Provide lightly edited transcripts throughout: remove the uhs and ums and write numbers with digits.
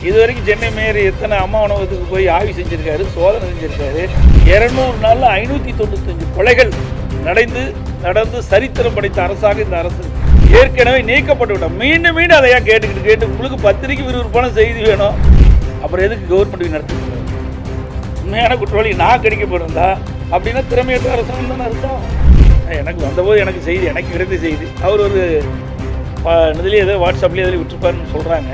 இதுவரைக்கும் சென்னை மேயர் எத்தனை அம்மா உணவகத்துக்கு போய் ஆய்வு செஞ்சிருக்காரு, சோதனை செஞ்சிருக்காரு. 200 நாள்ல 595 கொலைகள் நடந்து சரித்திரம் படைத்த அரசாக இந்த அரசு ஏற்கனவே நீக்கப்பட்டு விட்டோம். மீண்டும் மீண்டும் அதையா கேட்டு உங்களுக்கு பத்திரிக்கை விறுவிறுப்பான செய்தி வேணும், அப்புறம் எதுக்கு கவர்மெண்ட் நடத்துங்க? உண்மையான குற்றவாளி நான் கிடைக்கப்பட்டிருந்தா அப்படின்னா திறமையற்ற அரசாங்கம் தானே அர்த்தம். எனக்கு வந்தபோது எனக்கு செய்தி, எனக்கு கிடைத்த செய்தி, அவர் ஒரு இதுலேயே ஏதோ வாட்ஸ்அப்லேயே எதில் விட்டுருப்பாருன்னு சொல்கிறாங்க.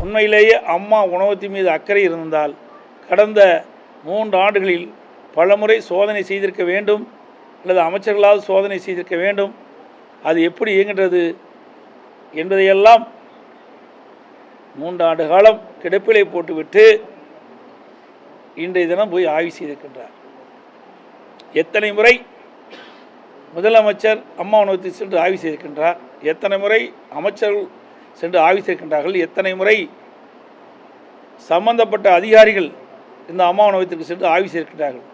உண்மையிலேயே அம்மா உணவகத்தின் மீது அக்கறை இருந்தால் கடந்த 3 ஆண்டுகளில் பலமுறை சோதனை செய்திருக்க வேண்டும், அல்லது அமைச்சர்களால் சோதனை செய்திருக்க வேண்டும். அது எப்படி இயங்குகிறது என்பதையெல்லாம் 3 ஆண்டு காலம் கிடப்பிலை போட்டுவிட்டு இன்றைய தினம் போய் ஆய்வு செய்திருக்கின்றார். எத்தனை முறை முதலமைச்சர் அம்மா உணவகத்தில் சென்று ஆய்வு செய்திருக்கின்றார், எத்தனை முறை அமைச்சர்கள் சென்று ஆய்வு செய்கின்றார்கள், எத்தனை முறை சம்பந்தப்பட்ட அதிகாரிகள் இந்த அம்மா உணவகத்திற்கு சென்று ஆய்வு செய்கின்றார்கள்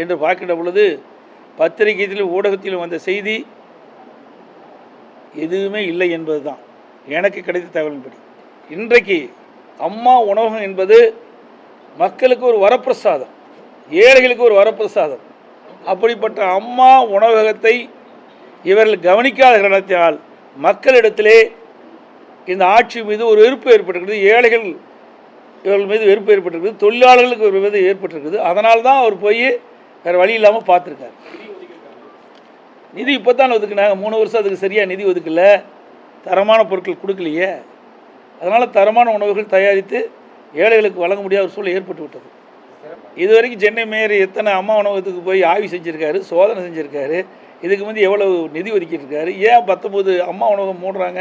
என்று பார்க்கின்ற பொழுது பத்திரிகையிலும் ஊடகத்திலும் வந்த செய்தி எதுவுமே இல்லை என்பது தான் எனக்கு கிடைத்த தகவலின்படி. இன்றைக்கு அம்மா உணவகம் என்பது மக்களுக்கு ஒரு வரப்பிரசாதம், ஏழைகளுக்கு ஒரு வரப்பிரசாதம். அப்படிப்பட்ட அம்மா உணவகத்தை இவர்கள் கவனிக்காத காரணத்தால் மக்களிடத்திலே இந்த ஆட்சி மீது ஒரு வெறுப்பு ஏற்பட்டிருக்கிறது, ஏழைகள் இவர்கள் மீது வெறுப்பு ஏற்பட்டிருக்குது, தொழிலாளர்களுக்கு ஒரு மீது ஏற்பட்டிருக்குது. அதனால தான் அவர் போய் வேறு வழி இல்லாமல் பார்த்துருக்கார். நிதி இப்போ தான் ஒதுக்குனாங்க, 3 வருஷம் அதுக்கு சரியாக நிதி ஒதுக்கல, தரமான பொருட்கள் கொடுக்கலையே. அதனால் தரமான உணவுகள் தயாரித்து ஏழைகளுக்கு வழங்க முடியாத ஒரு சூழல் ஏற்பட்டு விட்டது. இதுவரைக்கும் சென்னை மேயர் எத்தனை அம்மா உணவகத்துக்கு போய் ஆய்வு செஞ்சுருக்காரு, சோதனை செஞ்சுருக்காரு, இதுக்கு வந்து எவ்வளவு நிதி ஒதுக்கியிருக்காரு, ஏன் 19 அம்மா உணவகம் மூடுறாங்க,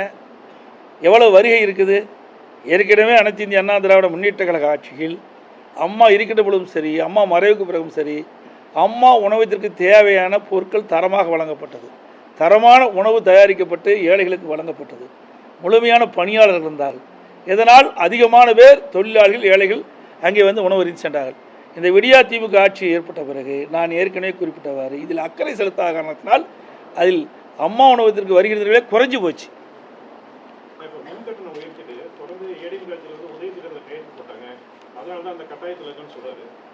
எவ்வளவு வருகை இருக்குது. ஏற்கனவே அனைத்து இந்திய அண்ணா திராவிட முன்னேற்ற கழக ஆட்சியில் அம்மா இருக்கின்ற பொழுதும் சரி, அம்மா மறைவுக்கு பிறகும் சரி, அம்மா உணவகத்திற்கு தேவையான பொருட்கள் தரமாக வழங்கப்பட்டது, தரமான உணவு தயாரிக்கப்பட்டு ஏழைகளுக்கு வழங்கப்பட்டது, முழுமையான பணியாளர்கள் இருந்தார்கள். இதனால் அதிகமான பேர் தொழிலாளர்கள், ஏழைகள் அங்கே வந்து உணவு அருந்தி சென்றார்கள். இந்த விடியா திமுக ஆட்சி ஏற்பட்ட பிறகு நான் ஏற்கனவே குறிப்பிட்டவாறு இதில் அக்கறை செலுத்தாத காரணத்தினால் அதில் அம்மா உணவகத்திற்கு வருகிறவர்களே குறைஞ்சு போச்சு.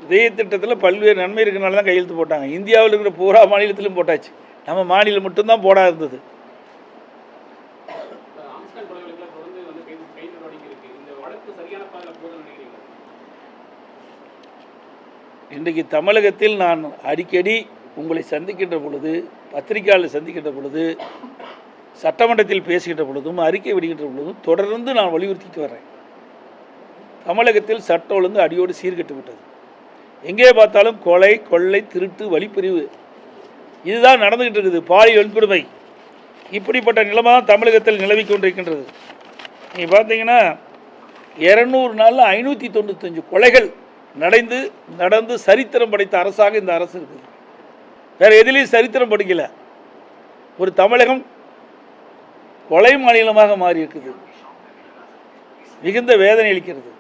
உதய திட்டத்தில் பல்வேறு நன்மை இருக்கிறனால தான் கையெழுத்து போட்டாங்க. இந்தியாவில் இருக்கிற பூரா மாநிலத்திலும் போட்டாச்சு, நம்ம மாநிலம் மட்டும்தான் போடாது இருந்தது. இன்றைக்கு தமிழகத்தில் நான் அடிக்கடி உங்களை சந்திக்கின்ற பொழுது, பத்திரிகையாளர் சந்திக்கின்ற பொழுது, சட்டமன்றத்தில் பேசுகின்ற பொழுதும், அறிக்கை விடுகின்ற பொழுதும் தொடர்ந்து நான் வலியுறுத்திட்டு வர்றேன். தமிழகத்தில் சட்ட ஒழுங்கு அடியோடு சீர்கெட்டு விட்டது. எங்கே பார்த்தாலும் கொலை, கொள்ளை, திருட்டு, வழிப்பிரிவு இதுதான் நடந்துகிட்டு இருக்குது. பாலியல் வன்கொடுமை, இப்படிப்பட்ட நிலைமை தான் தமிழகத்தில் நிலவி கொண்டிருக்கின்றது. நீங்கள் பார்த்தீங்கன்னா 200 நாளில் 595 கொலைகள் நடந்து சரித்திரம் படைத்த அரசாக இந்த அரசு இருக்குது. வேறு எதிலையும் சரித்திரம் படிக்கல. ஒரு தமிழகம் கொலை மாநிலமாக மாறி இருக்குது, மிகுந்த வேதனை அளிக்கிறது.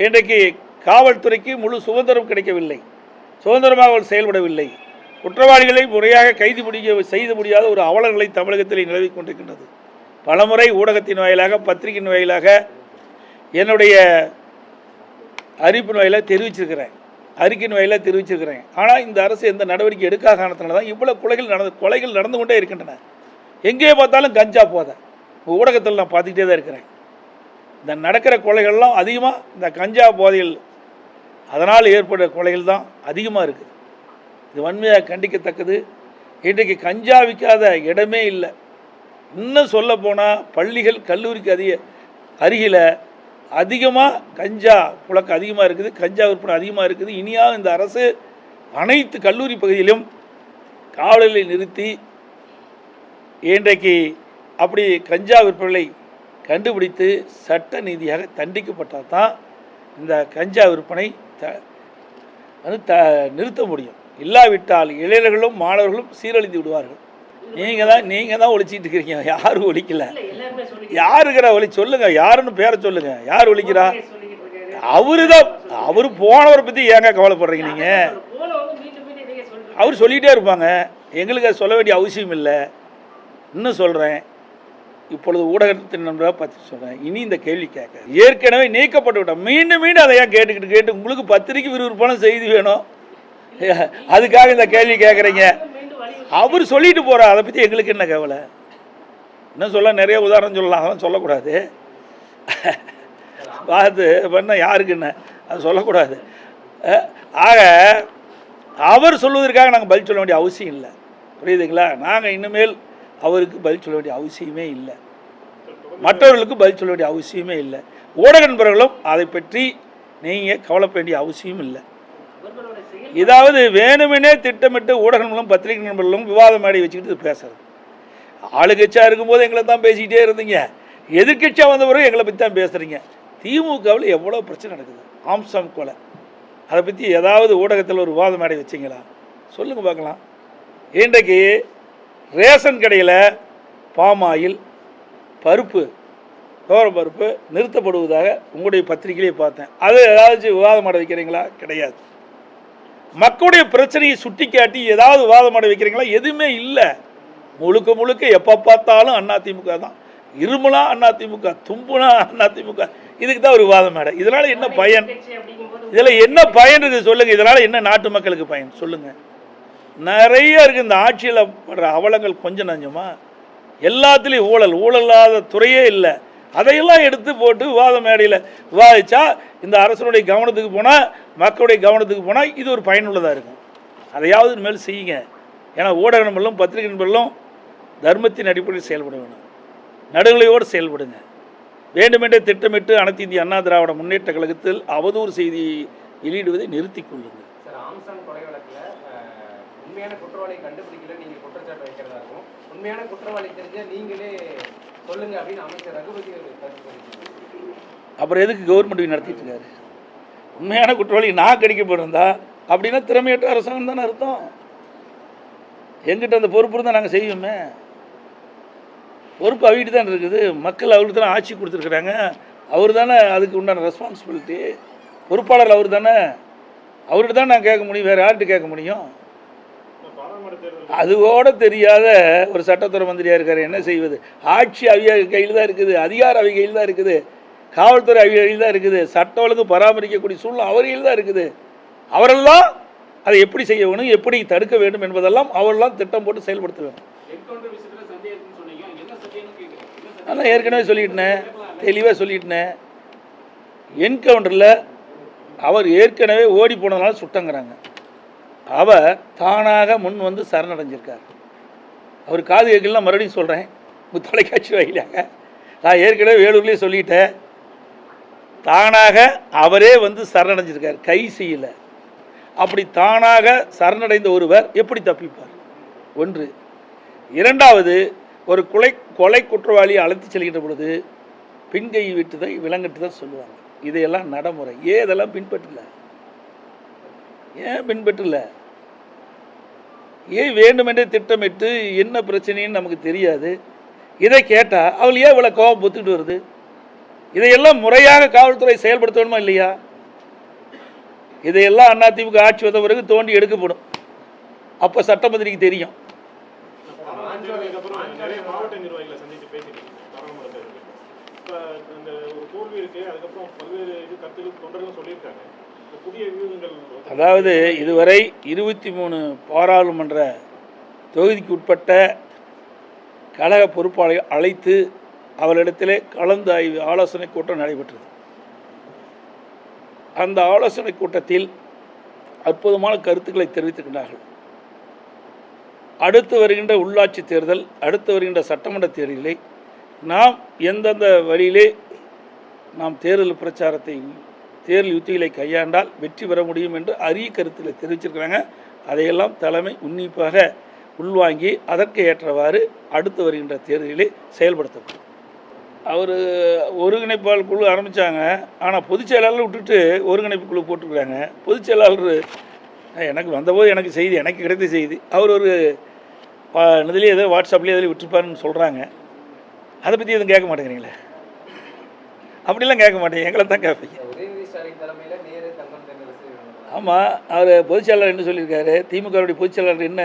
இன்றைக்கு காவல்துறைக்கு முழு சுதந்திரம் கிடைக்கவில்லை, சுதந்திரமாக அவர்கள் செயல்படவில்லை. குற்றவாளிகளை முறையாக செய்ய முடியாத ஒரு அவலநிலை தமிழகத்தில் நிலவி கொண்டிருக்கின்றது. பலமுறை ஊடகத்தின் வாயிலாக, பத்திரிகையின் வாயிலாக, என்னுடைய அறிவிப்பின் வாயிலாக தெரிவிச்சிருக்கிறேன், அறிக்கையின் வாயிலாக தெரிவிச்சிருக்கிறேன். ஆனால் இந்த அரசு எந்த நடவடிக்கை எடுக்காத காரணத்தினால தான் இவ்வளோ கொலைகள் நடந்து கொண்டே இருக்கின்றன. எங்கே பார்த்தாலும் கஞ்சா போதை ஊடகத்தில் நான் பார்த்துக்கிட்டே தான் இருக்கிறேன். இந்த நடக்கிற கொலைகள்லாம் அதிகமாக இந்த கஞ்சா போதையில் அதனால் ஏற்படுற கொலைகள் தான் அதிகமாக இருக்குது. இது வன்மையாக கண்டிக்கத்தக்கது. இன்றைக்கு கஞ்சா விற்காத இடமே இல்லை. இன்னும் சொல்ல போனால் பள்ளிகள், கல்லூரிக்கு அருகில் அதிகமாக கஞ்சா புழக்கம் அதிகமாக இருக்குது, கஞ்சா விற்பனை அதிகமாக இருக்குது. இனியாவது இந்த அரசு அனைத்து கல்லூரி பகுதியிலும் காவலர்களை நிறுத்தி இன்றைக்கு அப்படி கஞ்சா விற்பனை கண்டுபிடித்து சட்ட நீதியாக தண்டிக்கப்பட்டால் தான் இந்த கஞ்சா விற்பனை நிறுத்த முடியும். இல்லாவிட்டால் இளைஞர்களும் மாணவர்களும் சீரழிந்து விடுவார்கள். நீங்கள் தான் ஒழிச்சிட்டு இருக்கிறீங்க, யாரும் ஒழிக்கல. யாருக்கிற ஒளி சொல்லுங்க, யாருன்னு பேரை சொல்லுங்க, யார் ஒழிக்கிறா? அவரு போனவரை பற்றி ஏங்க கவலைப்படுறீங்க? நீங்கள் அவர் சொல்லிகிட்டே இருப்பாங்க, எங்களுக்கு அது சொல்ல வேண்டிய அவசியம் இல்லை. இன்னும் சொல்கிறேன், இப்பொழுது ஊடகத்தின் நண்பராக பற்றி சொல்கிறேன், இனி இந்த கேள்வி கேட்க ஏற்கனவே நீக்கப்பட்டு விட்டோம். மீண்டும் மீண்டும் அதை ஏன் கேட்டு உங்களுக்கு பத்திரிக்கை விறுவிறுப்பான செய்தி வேணும், அதுக்காக இந்த கேள்வி கேட்குறீங்க. அவர் சொல்லிட்டு போகிறார், அதை பற்றி எங்களுக்கு என்ன கவலை? இன்னும் சொல்ல நிறைய உதாரணம் சொல்லலாம், அதெல்லாம் சொல்லக்கூடாது. பார்த்து பண்ண யாருக்கு என்ன அது சொல்லக்கூடாது. ஆக அவர் சொல்வதற்காக நாங்கள் பதில் சொல்ல வேண்டிய அவசியம் இல்லை, புரியுதுங்களா? நாங்கள் இனிமேல் அவருக்கு பதில் சொல்ல வேண்டிய அவசியமே இல்லை, மற்றவர்களுக்கு பதில் சொல்ல வேண்டிய அவசியமே இல்லை. ஊடக நண்பர்களும் அதை பற்றி நீங்கள் கவலைப்பட வேண்டிய அவசியம் இல்லை. இதாவது வேணுமெனே திட்டமிட்டு ஊடகங்களும் பத்திரிகை நண்பர்களும் விவாத மேடை வச்சுக்கிட்டு பேசுறது. ஆளுங்கட்சியாக இருக்கும்போது எங்களை தான் பேசிக்கிட்டே இருந்தீங்க, எதிர்கட்சியாக வந்த பிறகு எங்களை பற்றி தான் பேசுகிறீங்க. திமுகவில் எவ்வளோ பிரச்சனை நடக்குது, ஆம்சம் கொலை, அதை பற்றி ஏதாவது ஊடகத்தில் ஒரு விவாத மேடை வச்சிங்களா? சொல்லுங்கள் பார்க்கலாம். இன்றைக்கு ரேஷன் கடையில் பாமாயில் பருப்பு பருப்பு நிறுத்தப்படுவதாக உங்களுடைய பத்திரிகையிலே பார்த்தேன். அது ஏதாச்சும் விவாதம் மாட வைக்கிறீங்களா? கிடையாது. மக்களுடைய பிரச்சனையை சுட்டி காட்டி ஏதாவது விவாதம் மாட வைக்கிறீங்களா? எதுவுமே இல்லை. முழுக்க முழுக்க எப்போ பார்த்தாலும் அதிமுக தான். இருமலா அதிமுக, தும்புனா அதிமுக, இதுக்கு தான் ஒரு விவாதம் மேடை. இதனால் என்ன பயன்? இதில் என்ன பயன் இருக்குது சொல்லுங்கள்? இதனால் என்ன நாட்டு மக்களுக்கு பயன் சொல்லுங்கள்? நிறைய இருக்குது இந்த ஆட்சியில் படுற அவலங்கள். கொஞ்சம் நஞ்சமா எல்லாத்துலேயும் ஊழலாத துறையே இல்லை. அதையெல்லாம் எடுத்து போட்டு விவாத மேடையில் விவாதித்தா இந்த அரசனுடைய கவனத்துக்கு போனால், மக்களுடைய கவனத்துக்கு போனால் இது ஒரு பயனுள்ளதாக இருக்கும். அதையாவது மேல் செய்யுங்க. ஏன்னா ஊடக நண்பர்களும் பத்திரிகை நண்பர்களும் தர்மத்தின் அடிப்படையில் செயல்பட வேணும், நடுநிலையோடு செயல்படுங்க. வேண்டுமென்றே திட்டமிட்டு அனைத்து இந்திய அண்ணா திராவிட முன்னேற்ற கழகத்தில் அவதூறு செய்தி வெளியிடுவதை நிறுத்திக் கொள்ளுங்கள். உண்மையான குற்றவாளியை கண்டுபிடிக்கல நீங்க குற்றச்சாட்டு வைக்கிறதா இருக்கும், உண்மையான குற்றவாளி தெரிஞ்ச நீங்களே சொல்லுங்க அப்படின்னு அமைச்சர் ரகுபதி அப்புறம் எதுக்கு கவர்மெண்ட் நடத்திட்டு இருக்காரு? உண்மையான குற்றவாளி நான் கிடைக்கப்பட்டிருந்தா அப்படின்னா திறமையற்ற அரசாங்கம் தானே அர்த்தம். எங்கிட்ட அந்த பொறுப்பு இருந்தால் நாங்கள் செய்வோமே. பொறுப்பு அவகிட்டு தான் இருக்குது. மக்கள் அவருக்கு தானே ஆட்சி கொடுத்துருக்குறாங்க. அவர் தானே அதுக்கு உண்டான ரெஸ்பான்சிபிலிட்டி. பொறுப்பாளர் அவர் தானே, அவர்கிட்ட தான் நான் கேட்க முடியும், வேறு யார்கிட்ட கேட்க முடியும்? அதுவோட தெரியாத ஒரு சட்டத்துறை மந்திரியாக இருக்கார், என்ன செய்வது? ஆட்சி அவிய கையில் தான் இருக்குது, அதிகாரம் அவை கையில் தான் இருக்குது, காவல்துறை அவிய கையில் தான் இருக்குது, சட்ட ஒழுங்கு பராமரிக்கக்கூடிய சூழ்நிலை அவர் கையில் தான் இருக்குது. அவரெல்லாம் அதை எப்படி செய்ய வேணும், எப்படி தடுக்க வேண்டும் என்பதெல்லாம் அவரெல்லாம் திட்டம் போட்டு செயல்படுத்த வேணும். நான் ஏற்கனவே சொல்லிட்டேன், தெளிவாக சொல்லிட்டேன். என்கவுண்டரில் அவர் ஏற்கனவே ஓடி போனதுனால சுட்டங்கிறாங்க. அவர் தானாக முன் வந்து சரணடைஞ்சிருக்கார். அவர் காது கேட்கலாம், மறுபடியும் சொல்கிறேன், தொலைக்காட்சி வாயிலாக நான் ஏற்கனவே வேலூர்லேயே சொல்லிட்டேன். தானாக அவரே வந்து சரணடைஞ்சிருக்கார், கை செய்யலை. அப்படி தானாக சரணடைந்த ஒருவர் எப்படி தப்பிப்பார்? ஒன்று. இரண்டாவது, ஒரு கொலை குற்றவாளியை அழைத்து செல்கின்ற பொழுது பின்கை விட்டு தான் விலங்கிட்டு தான் சொல்லுவாங்க. இதையெல்லாம் நடைமுறை. ஏன் இதெல்லாம் பின்பற்றல? ஏன் பின்பற்றல? ஏன் வேண்டுமென்றே திட்டமிட்டு என்ன பிரச்சனைன்னு நமக்கு தெரியாது. இதை கேட்டால் அவள் ஏன் இவ்வளோ கோபம் பொத்துக்கிட்டு வருது? இதையெல்லாம் முறையாக காவல்துறை செயல்படுத்த வேணுமா இல்லையா? இதையெல்லாம் அதிமுக ஆட்சி வந்த பிறகு தோண்டி எடுக்கப்படும். அப்போ சட்டமந்திரிக்கு தெரியும். அதாவது இதுவரை 23 பாராளுமன்ற தொகுதிக்கு உட்பட்ட கழக பொறுப்பாளரை அழைத்து அவர்களிடத்திலே கலந்தாய்வு ஆலோசனை கூட்டம் நடைபெற்றது. அந்த ஆலோசனை கூட்டத்தில் அற்புதமான கருத்துக்களை தெரிவித்திருக்கிறார்கள். அடுத்து வருகின்ற உள்ளாட்சி தேர்தல், அடுத்து வருகின்ற சட்டமன்ற தேர்தலிலே நாம் எந்தெந்த வழியிலே நாம் தேர்தல் பிரச்சாரத்தை, தேர்தல் யுத்திகளை கையாண்டால் வெற்றி பெற முடியும் என்று அரிய கருத்தில் தெரிவிச்சிருக்கிறாங்க. அதையெல்லாம் தலைமை உன்னிப்பாக உள்வாங்கி அதற்கு ஏற்றவாறு அடுத்து வருகின்ற தேர்தலிலே செயல்படுத்தப்படும். அவர் ஒருங்கிணைப்பாளர் குழு ஆரம்பித்தாங்க, ஆனால் பொதுச் செயலாளர் விட்டுட்டு ஒருங்கிணைப்பு குழு போட்டிருக்கிறாங்க. பொதுச் செயலாளர் எனக்கு வந்தபோது எனக்கு செய்தி, எனக்கு கிடைத்த செய்தி, அவர் ஒரு இதுலேயே ஏதோ வாட்ஸ்அப்லேயே எதில் விட்டுருப்பாருன்னு சொல்கிறாங்க. அதை பற்றி எதுவும் கேட்க மாட்டேங்கிறீங்களே? அப்படிலாம் கேட்க மாட்டேங்க, எங்களை தான் கேட்பீங்க. ஆமாம், அவர் பொதுச் செயலாளர் என்ன சொல்லியிருக்காரு? திமுகவுடைய பொதுச் செயலாளர் என்ன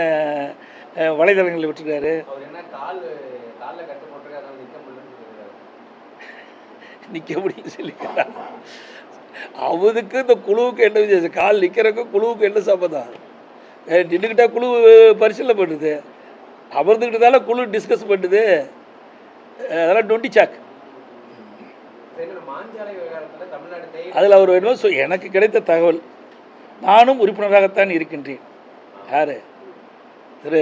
வலைதளங்களில் விட்டுருக்காரு? நிற்க முடியும்னு சொல்லிக்கிறாங்க. அவனுக்கு இந்த குழுவுக்கு என்ன வித்தியாசம்? கால் நிற்கிறக்கும் குழுவுக்கு என்ன சம்பந்தம்? நின்றுக்கிட்டா குழு பரிசீலனை பண்ணுது, அமர்ந்துக்கிட்டு தானே குழு டிஸ்கஸ் பண்ணுது. அதெல்லாம் நொண்டி சாக்கு. அதில் அவர் என்ன எனக்கு கிடைத்த தகவல், நானும் உறுப்பினராகத்தான் இருக்கின்றேன். யார்? திரு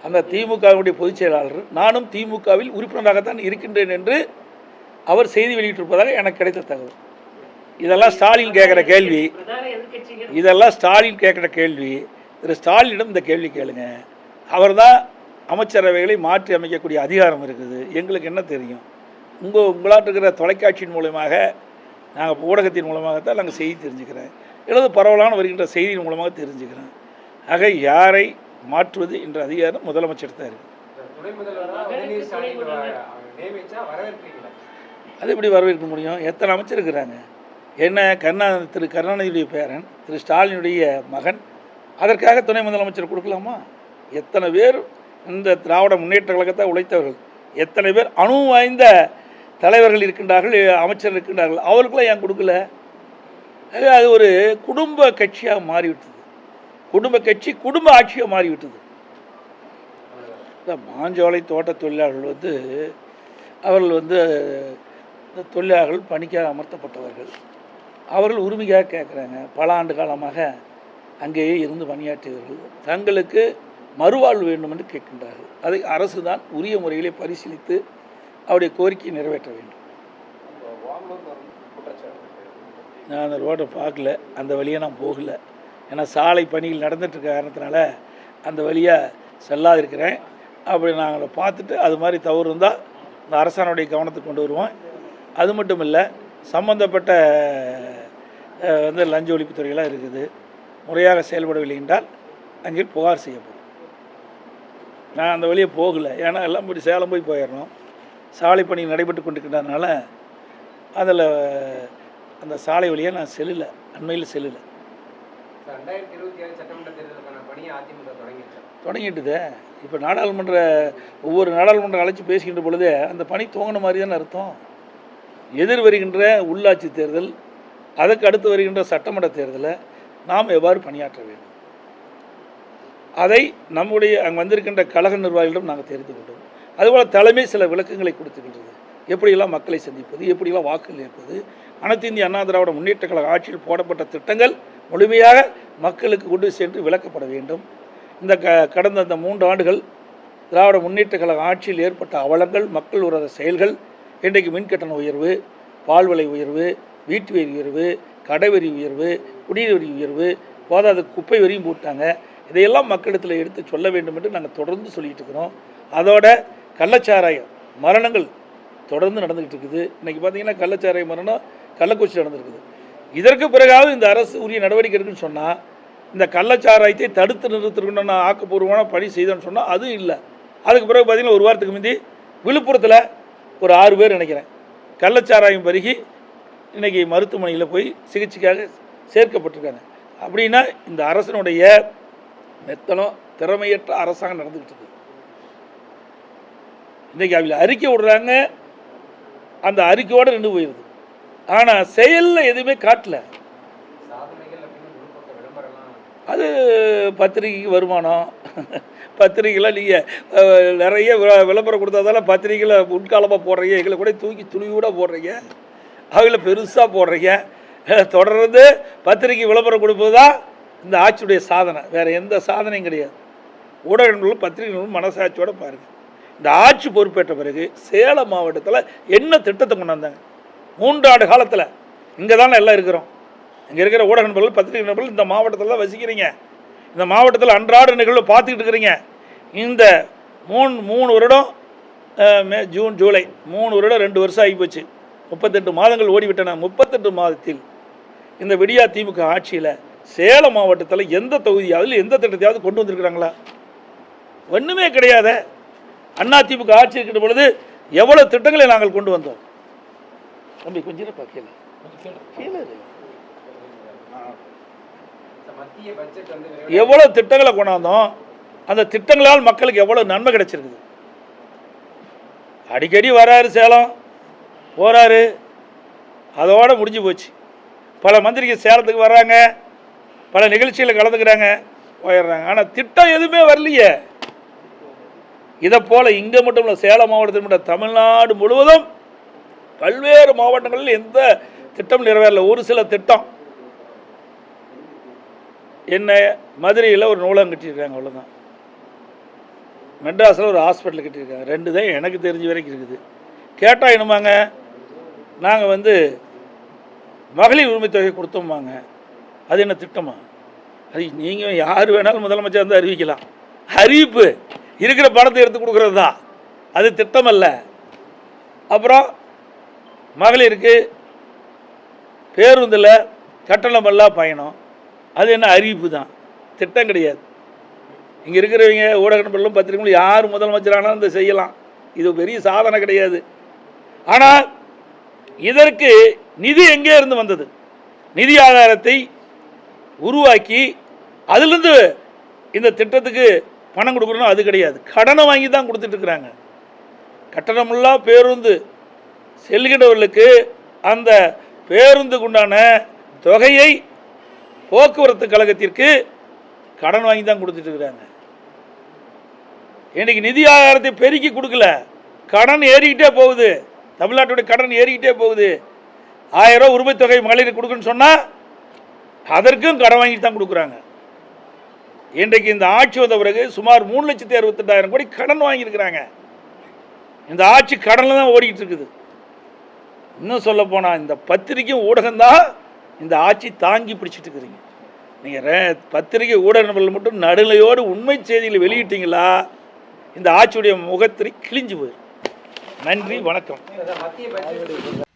அந்த திமுகவுடைய பொதுச் செயலாளர், நானும் திமுகவில் உறுப்பினராகத்தான் இருக்கின்றேன் என்று அவர் செய்தி வெளியிட்டிருப்பதாக எனக்கு கிடைத்த தகவல். இதெல்லாம் ஸ்டாலின் கேட்குற கேள்வி, இதெல்லாம் ஸ்டாலின் கேட்குற கேள்வி. திரு ஸ்டாலினிடம் இந்த கேள்வி கேளுங்க. அவர் தான் அமைச்சரவைகளை மாற்றி அமைக்கக்கூடிய அதிகாரம் இருக்குது. எங்களுக்கு என்ன தெரியும்? உங்களாட்டு இருக்கிற தொலைக்காட்சியின் மூலமாக, நாங்கள் ஊடகத்தின் மூலமாகத்தான் நாங்கள் செய்தி தெரிஞ்சுக்கிறேன், அல்லது பரவலான வருகின்ற செய்தியின் மூலமாக தெரிஞ்சுக்கிறேன். ஆக யாரை மாற்றுவது என்ற அதிகாரம் முதலமைச்சர் தான் இருக்குது. அது எப்படி வரவேற்க முடியும்? எத்தனை அமைச்சர் இருக்கிறாங்க? என்ன திரு கருணாநிதியுடைய பேரன் திரு ஸ்டாலினுடைய மகன், அதற்காக துணை முதலமைச்சர் கொடுக்கலாமா? எத்தனை பேர் இந்த திராவிட முன்னேற்ற கழகத்தை உழைத்தவர்கள், எத்தனை பேர் அனுபவம் வாய்ந்த தலைவர்கள் இருக்கின்றார்கள், அமைச்சர் இருக்கின்றார்கள், அவருக்கெல்லாம் ஏன் கொடுக்கல? அது ஒரு குடும்ப கட்சியாக மாறிவிட்டது. குடும்ப கட்சி குடும்ப ஆட்சியாக மாறிவிட்டது. மாஞ்சோலை தோட்ட தொழிலாளர்கள் அவர்கள் தொழிலாளர்கள் பணிக்காக அமர்த்தப்பட்டவர்கள். அவர்கள் உரிமைக்காக கேட்குறாங்க. பல ஆண்டு காலமாக அங்கேயே இருந்து பணியாற்றியவர்கள் தங்களுக்கு மறுவாழ்வு வேண்டும் என்று கேட்கின்றார்கள். அதை அரசு தான் உரிய முறையிலே பரிசீலித்து அவருடைய கோரிக்கையை நிறைவேற்ற வேண்டும். நான் அந்த ரோட்டை பார்க்கல, அந்த வழியாக நான் போகலை. ஏன்னா சாலை பணிகள் நடந்துட்டுருக்க காரணத்தினால அந்த வழியாக செல்லாதிருக்கிறேன். அப்படி நாங்கள் பார்த்துட்டு அது மாதிரி தவறு இருந்தால் இந்த அரசாணுடைய கவனத்துக்கு கொண்டு வருவோம். அது மட்டும் இல்லை, சம்பந்தப்பட்ட லஞ்ச ஒழிப்புத்துறையெல்லாம் இருக்குது, முறையாக செயல்படவில்லை என்றால் அங்கே புகார் செய்யப்படும். நான் அந்த வழியை போகலை, ஏன்னா எல்லாம் இப்படி சேலம் போய் போயிடணும். சாலை பணி நடைபெற்று கொண்டிருக்கின்றதுனால அதில் அந்த சாலை வழியாக நான் செல்லலை, அண்மையில் செல்லலை. தொடங்கிட்டுதே. இப்போ ஒவ்வொரு நாடாளுமன்ற அழைச்சி பேசுகின்ற பொழுதே அந்த பணி துவங்கின மாதிரி தானே அர்த்தம். எதிர் வருகின்ற உள்ளாட்சி தேர்தல், அதற்கு அடுத்து வருகின்ற சட்டமன்ற தேர்தலை நாம் எவ்வாறு பணியாற்ற வேண்டும், அதை நம்முடைய அங்கே வந்திருக்கின்ற கழக நிர்வாகிகளிடம் நாங்கள் தெரிந்து கொண்டோம். அதுபோல் தலைமை சில விளக்கங்களை கொடுத்துக்கின்றது. எப்படியெல்லாம் மக்களை சந்திப்பது, எப்படியெல்லாம் வாக்குகள் ஏற்பது, அனைத்து இந்திய அண்ணா திராவிட முன்னேற்ற கழக ஆட்சியில் போடப்பட்ட திட்டங்கள் முழுமையாக மக்களுக்கு கொண்டு சென்று விளக்கப்பட வேண்டும். இந்த கடந்த 3 ஆண்டுகள் திராவிட முன்னேற்ற கழக ஆட்சியில் ஏற்பட்ட அவலங்கள், மக்கள் விரோத செயல்கள், இன்றைக்கு மின்கட்டண உயர்வு, பால் விலை உயர்வு, வீட்டு வரி உயர்வு, கடைவரி உயர்வு, குடிநீர் வரி உயர்வு, போதாத குப்பை வரியும் போட்டாங்க. இதையெல்லாம் மக்களிடத்தில் எடுத்து சொல்ல வேண்டும் என்று நாங்கள் தொடர்ந்து சொல்லிகிட்டு இருக்கிறோம். அதோட கள்ளச்சாராய மரணங்கள் தொடர்ந்து நடந்துக்கிட்டு இருக்குது. இன்றைக்கி பார்த்தீங்கன்னா கள்ளச்சாராய மரணம் கள்ளக்குறிச்சி நடந்துருக்குது. இதற்கு பிறகாவது இந்த அரசு உரிய நடவடிக்கை இருக்குன்னு சொன்னால், இந்த கள்ளச்சாராயத்தை தடுத்து நிறுத்திருக்கணும், நான் ஆக்கப்பூர்வமான பணி செய்தேன்னு சொன்னால் அது இல்லை. அதுக்கு பிறகு பார்த்திங்கன்னா ஒரு வாரத்துக்கு முந்தி விழுப்புரத்தில் ஒரு 6 பேர் நினைக்கிறேன் கள்ளச்சாராயம் பருகி இன்றைக்கி மருத்துவமனையில் போய் சிகிச்சைக்காக சேர்க்கப்பட்டிருக்காங்க. அப்படின்னா இந்த அரசனுடைய மெத்தனம் திறமையற்ற அரசாங்கம் நடந்துக்கிட்டு இருக்குது. இன்றைக்கி அவங்க அறிக்கை விடுறாங்க, அந்த அறிக்கையோடு நின்று போயிடுது. ஆனால் செயலில் எதுவுமே காட்டல. அது பத்திரிகைக்கு வருமானம், பத்திரிகையில் நீங்கள் நிறைய விளம்பரம் கொடுத்தாதால பத்திரிகையில் முன்காலமாக போடுறீங்க, எங்களை கூட தூக்கி துணியோட போடுறீங்க, அவங்கள பெருசாக போடுறீங்க. தொடர்ந்து பத்திரிகை விளம்பரம் கொடுப்பது தான் இந்த ஆட்சியுடைய சாதனை, வேறு எந்த சாதனையும் கிடையாது. ஊடகங்களும் பத்திரிகைகளும் மனசாட்சியோடு பாருங்கள். இந்த ஆட்சி பொறுப்பேற்ற பிறகு சேலம் மாவட்டத்தில் என்ன திட்டத்தை கொண்டு வந்தாங்க? 3 ஆண்டு காலத்தில் இங்கே தானே எல்லாம் இருக்கிறோம். இங்கே இருக்கிற ஊடக நண்பர்கள், பத்திரிகை நண்பர்கள் இந்த மாவட்டத்தில் தான் வசிக்கிறீங்க. இந்த மாவட்டத்தில் அன்றாட நிகழ்வு பார்த்துக்கிட்டு இருக்கிறீங்க. இந்த 3 வருடம், ஜூன் ஜூலை 3 வருடம் 2 வருஷம் ஆகிப்போச்சு. 38 மாதங்கள் ஓடிவிட்டன. 38 மாதத்தில் இந்த விடியா திமுக ஆட்சியில் சேலம் மாவட்டத்தில் எந்த தொகுதியாவது எந்த திட்டத்தையாவது கொண்டு வந்திருக்கிறாங்களா? ஒன்றுமே கிடையாது. அண்ணா திமுக ஆட்சி இருக்கிற பொழுது எவ்வளோ திட்டங்களை நாங்கள் கொண்டு வந்தோம். தம்பி கொஞ்சம் பார்க்கல, எவ்வளோ திட்டங்களை கொண்டாந்தோம். அந்த திட்டங்களால் மக்களுக்கு எவ்வளோ நன்மை கிடைச்சிருக்குது. அடிக்கடி வராரு, சேலம் போகிறாரு, அதோடு முடிஞ்சு போச்சு. பல மந்திரிங்க சேலத்துக்கு வர்றாங்க, பல நிகழ்ச்சிகளில் கலந்துக்கிறாங்க, போயிடுறாங்க. ஆனால் திட்டம் எதுவுமே வரலையே. இதை போல் இங்கே மட்டும் இல்லை, சேலம் மாவட்டத்தில் மட்டும் தமிழ்நாடு முழுவதும் பல்வேறு மாவட்டங்களில் எந்த திட்டம் நிறைவேறல. ஒரு சில திட்டம் என்ன, மதுரையில் ஒரு நூலகம் கட்டியிருக்காங்க, அவ்வளோதான். மெட்ராஸில் ஒரு ஹாஸ்பிட்டல் கட்டியிருக்காங்க. 2 தான் எனக்கு தெரிஞ்ச வரைக்கும் இருக்குது. கேட்டால் என்னமாங்க, நாங்கள் மகளிர் உரிமை தொகை கொடுத்தோம்பாங்க. அது என்ன திட்டமா? அது நீங்கள் யார் வேணாலும் முதலமைச்சர் வந்து அறிவிக்கலாம். அறிவிப்பு இருக்கிற பணத்தை எடுத்து கொடுக்குறது தான், அது திட்டம் அல்ல. அப்புறம் மகளிருக்கு பேருந்தில் கட்டணமெல்லாம் பயணம், அது என்ன அறிவிப்பு தான், திட்டம் கிடையாது. இங்கே இருக்கிறவங்க ஊடக நண்பர்களும் பத்திரிகைகளும் யார் முதலமைச்சரானாலும் இதை செய்யலாம், இது பெரிய சாதனை கிடையாது. ஆனால் இதற்கு நிதி எங்கே இருந்து வந்தது? நிதி ஆதாரத்தை உருவாக்கி அதிலிருந்து இந்த திட்டத்துக்கு பணம் கொடுக்கணும், அது கிடையாது. கடனை வாங்கி தான் கொடுத்துட்ருக்குறாங்க. கட்டணமில்லா பேருந்து செல்கின்றவர்களுக்கு அந்த பேருந்துக்கு உண்டான தொகையை போக்குவரத்து கழகத்திற்கு கடன் வாங்கி தான் கொடுத்துட்ருக்குறாங்க. இன்றைக்கி நிதி ஆதாரத்தை பெருக்கி கொடுக்கல, கடன் ஏறிக்கிட்டே போகுது. தமிழ்நாட்டுடைய கடன் ஏறிக்கிட்டே போகுது. 1000 ரூபா உரிமை தொகை மகளிர் கொடுக்குன்னு சொன்னால் அதற்கும் கடன் வாங்கிட்டு தான் கொடுக்குறாங்க. இன்றைக்கு இந்த ஆட்சி வந்த பிறகு சுமார் 3,68,000 கோடி கடன் வாங்கியிருக்கிறாங்க. இந்த ஆட்சி கடனில் தான் ஓடிக்கிட்டு இருக்குது. இன்னும் சொல்ல போனால் இந்த பத்திரிகை ஊடகம்தான் இந்த ஆட்சி தாங்கி பிடிச்சிட்டு இருக்கிறீங்க. நீங்கள் பத்திரிகை ஊடகங்கள் மட்டும் நடுநிலையோடு உண்மை செய்திகளை வெளியிட்டீங்களா, இந்த ஆட்சியுடைய முகத்திரை கிழிஞ்சு போயிடும். நன்றி, வணக்கம். மத்திய பட்ஜெட்